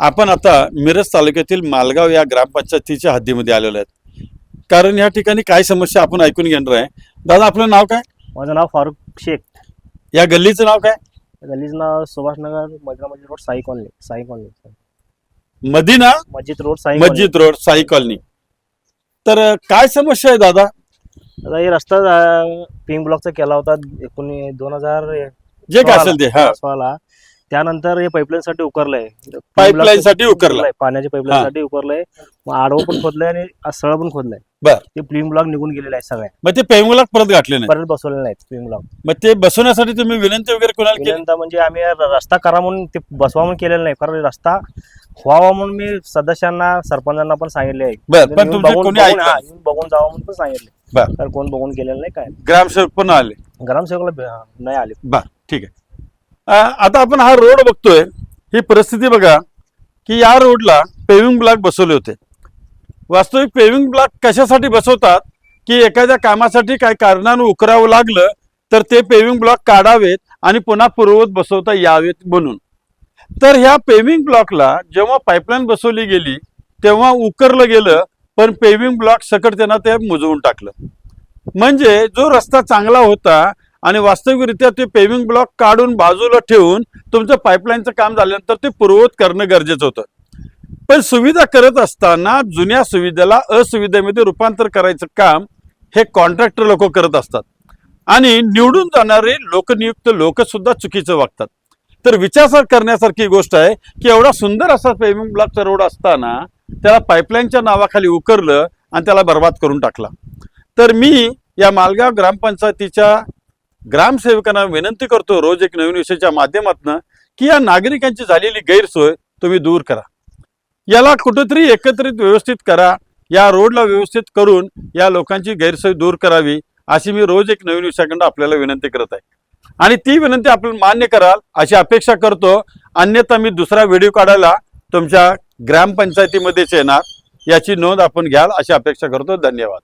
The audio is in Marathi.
आपण आता मिरज तालुक्यातील मालगाव या ग्रामपंचायतीच्या हद्दीमध्ये आलेलो आहेत, कारण या ठिकाणी काय समस्या आपण ऐकून घेणार आहे. दादा, आपलं नाव काय? माझं नाव फारुख शेख. या गल्लीचं नाव काय? गल्लीचं नाव सुभाषनगर मस्जिद रोड साई कॉलनी. मदीना मस्जिद रोड साई मस्जिद रोड साई कॉलनी. तर काय समस्या आहे दादा? आता हे रस्ता पिंक ब्लॉकचा केला होता 2000 जे काय असेल ते. हा, वाला. त्यानंतर हे पाईपलाईन साठी उकरलंय. पाईपलाईन साठी उकरलं. पाण्याच्या पाईपलाईन साठी उकरलंय. मग आडवं पण खोदलंय आणि सळ पण खोदलंय. बर. ते प्लिंग ब्लॉक निघून गेलेले आहे सगळ्या. मग ते पेमुलाक परत गाठले नाही, परत बसवलेले नाहीत प्लिंग ब्लॉक. मग ते बसवण्यासाठी तुम्ही विनंती वगैरे कोणाला केली? विनंती म्हणजे आम्ही रस्ता करा म्हणून ते बसवा म्हणून केलेलं नाही, कारण रस्ता व्हावा म्हणून मी सदस्यांना सरपंचांना पण सांगितले आहे. बर, पण तुमचे कोणी ऐकलं? येऊन बघून जावं म्हणून पण सांगितले. बर. तर कोण बघून गेलेलं नाही. काय ग्रामसेवक पण आले? ग्रामसेवकला नाही आले. बर, ठीक आहे. आता आपण हा रोड बघतोय. ही परिस्थिती बघा की या रोडला पेविंग ब्लॉक बसवले होते. वास्तविक पेविंग ब्लॉक कशासाठी बसवतात की एखाद्या कामासाठी काय कारणानं उकरावं लागलं तर ते पेविंग ब्लॉक काढावेत आणि पुन्हा पूर्ववत बसवता यावेत म्हणून. तर ह्या पेविंग ब्लॉकला जेव्हा पाईपलाईन बसवली गेली तेव्हा उकरलं गेलं, पण पेविंग ब्लॉक सकट त्यांना ते मुजवून टाकलं. म्हणजे जो रस्ता चांगला होता आणि वास्तविकरित्या ते पेविंग ब्लॉक काढून बाजूला ठेवून तुमचं पाईपलाईनचं काम झाल्यानंतर ते पूर्ववत करणं गरजेचं होतं. पण सुविधा करत असताना जुन्या सुविधेला असुविधेमध्ये रूपांतर करायचं काम हे कॉन्ट्रॅक्टर लोक करत असतात आणि निवडून जाणारे लोकनियुक्त लोक सुद्धा चुकीचं वागतात. तर विचार करण्यासारखी गोष्ट आहे की एवढा सुंदर असा पेविंग ब्लॉकचा रोड असताना त्याला पाईपलाईनच्या नावाखाली उकरलं आणि त्याला बर्बाद करून टाकला. तर मी या मालगाव ग्रामपंचायतीच्या ग्रामसेवकांना विनंती करतो रोज एक नवीन विषयाच्या माध्यमातून की या नागरिकांची झालेली गैरसोय तुम्ही दूर करा. याला कुठेतरी एकत्रित व्यवस्थित करा. या रोडला व्यवस्थित करून या लोकांची गैरसोय दूर करावी अशी मी रोज एक नवीन विषयाकडून आपल्याला विनंती करत आहे आणि ती विनंती आपण मान्य कराल अशी अपेक्षा करतो. अन्यथा मी दुसरा व्हिडिओ काढायला तुमच्या ग्रामपंचायतीमध्येच येणार, याची नोंद आपण घ्याल अशी अपेक्षा करतो. धन्यवाद.